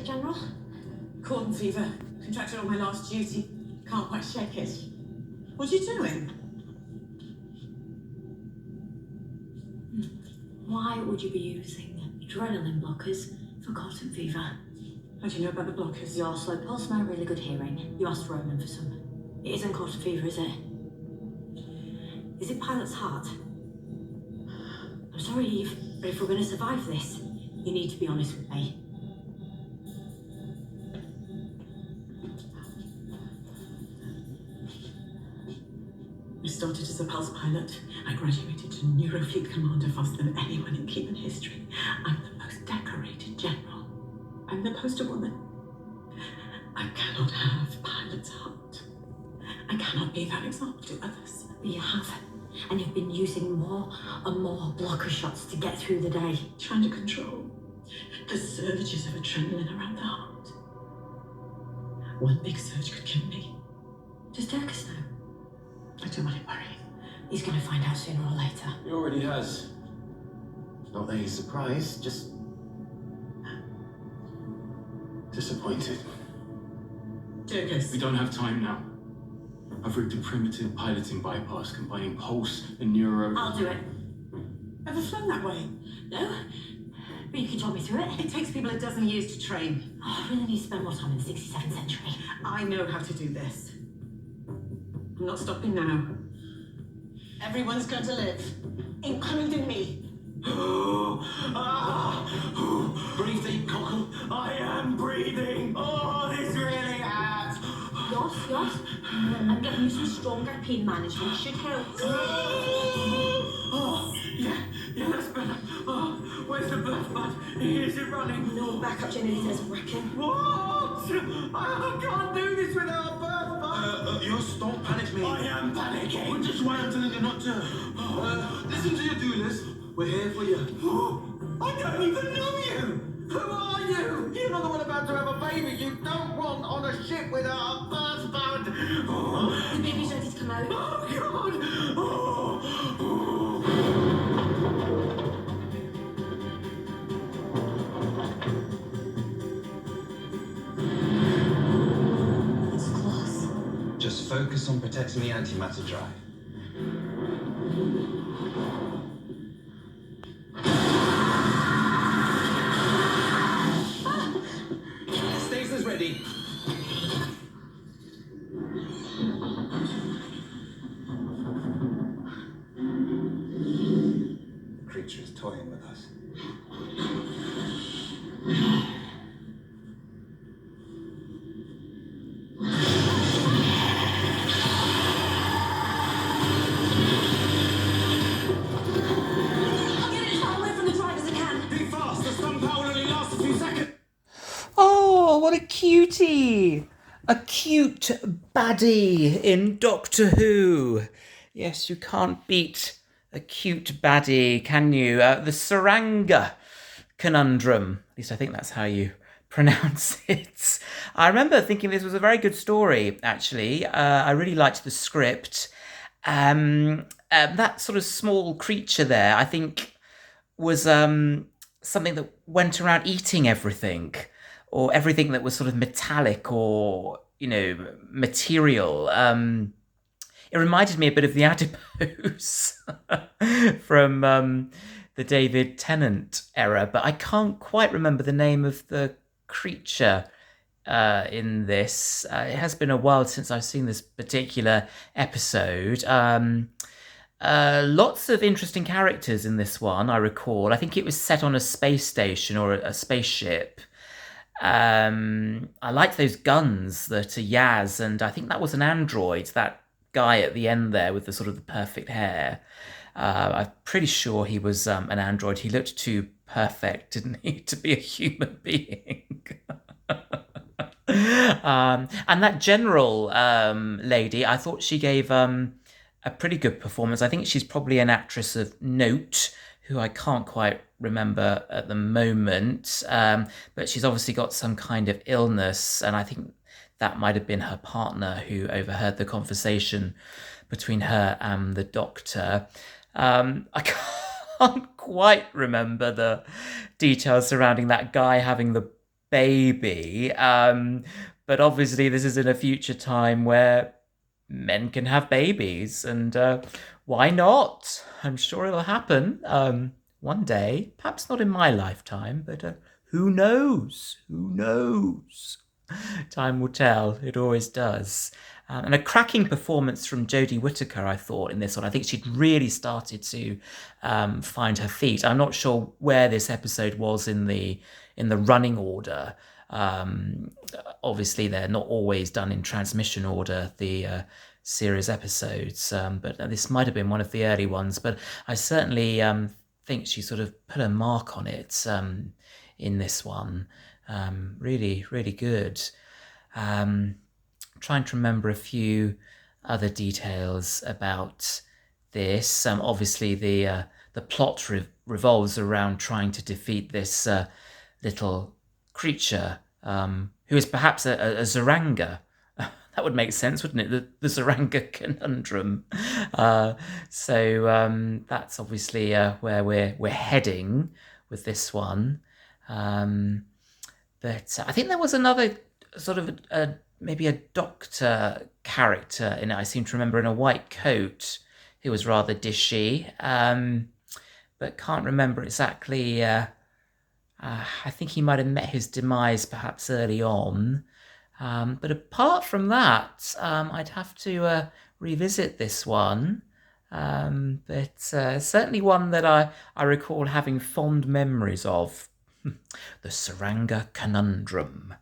General? Corn fever. Contracted on my last duty. Can't quite shake it. What are you doing? Why would you be using adrenaline blockers for cotton fever? How do you know about the blockers? Your slow pulse and really good hearing. You asked Ronan for some. It isn't cotton fever, is it? Is it Pilot's heart? I'm sorry, Eve, but if we're going to survive this, you need to be honest with me. I started as a pulse pilot. I graduated to Neurofleet Commander faster than anyone in human history. I'm the most decorated general. I'm the poster woman. I cannot have pilot's heart. I cannot be that example to others. But you have, and you've been using more and more blocker shots to get through the day. Trying to control the surges of adrenaline around the heart. One big surge could kill me. Does Dirkus know? I don't want him worrying. He's going to find out sooner or later. He already has. Not that he's surprised, just disappointed. Dirkus. We don't have time now. I've rigged a primitive piloting bypass combining pulse and neuro. I'll do it. Ever flown that way? No? But you can talk me through it. It takes people a dozen years to train. Oh, I really need to spend more time in the 67th century. I know how to do this. I'm not stopping now. Everyone's going to live, including me. Breathe deep, Cockle. I am breathing. Oh, this really hurts. Yours? I'm getting you some stronger pain management. Should help. Oh, yeah, that's better. Oh, where's the birth bud? Is it running? No, backup generators working. What? I can't do this without a birth bud. Yoss, don't panic, mate. I am panicking. Which is why I'm telling you not to. Listen to your do list. We're here for you. I don't even know you. Who are you? You're not the one about to have a baby you don't want on a ship without a birth bud. The baby's ready to come out. Oh, God. It's close. Just focus on protecting the antimatter drive. Stasers ready. The creature is toying with us. I'll get it as far away from the drive as I can. Be fast. The stun power will only last a few seconds. Oh, what a cutie! A cute baddie in Doctor Who. Yes, you can't beat a cute baddie, can you? The Tsuranga Conundrum. At least I think that's how you pronounce it. I remember thinking this was a very good story, actually. I really liked the script. That sort of small creature there, I think, was something that went around eating everything, or everything that was sort of metallic or, material. It reminded me a bit of the adipose from the David Tennant era, but I can't quite remember the name of the creature in this. It has been a while since I've seen this particular episode. Lots of interesting characters in this one, I recall. I think it was set on a space station or a spaceship. I liked those guns that are Yaz, and I think that was an android, that guy at the end there with the sort of the perfect hair. I'm pretty sure he was an android. He looked too perfect, didn't he, to be a human being. And that general lady, I thought she gave a pretty good performance. I think she's probably an actress of note, who I can't quite remember at the moment, but she's obviously got some kind of illness, and I think that might have been her partner who overheard the conversation between her and the doctor. I can't quite remember the details surrounding that guy having the baby. But obviously this is in a future time where men can have babies, and why not? I'm sure it'll happen one day. Perhaps not in my lifetime, but who knows? Who knows? Time will tell. It always does. And a cracking performance from Jodie Whittaker, I thought, in this one. I think she'd really started to find her feet. I'm not sure where this episode was in the running order. Obviously, they're not always done in transmission order, the series episodes, but this might have been one of the early ones. But I certainly think she sort of put a mark on it in this one. Really, really good. Trying to remember a few other details about this. Obviously, the plot revolves around trying to defeat this little creature who is perhaps a Tsuranga. That would make sense, wouldn't it? The Tsuranga Conundrum. So that's obviously where we're heading with this one. But I think there was another sort of maybe a doctor character in it. I seem to remember in a white coat who was rather dishy, but can't remember exactly. I think he might have met his demise perhaps early on. But apart from that, I'd have to revisit this one. But certainly one that I recall having fond memories of. The Tsuranga Conundrum.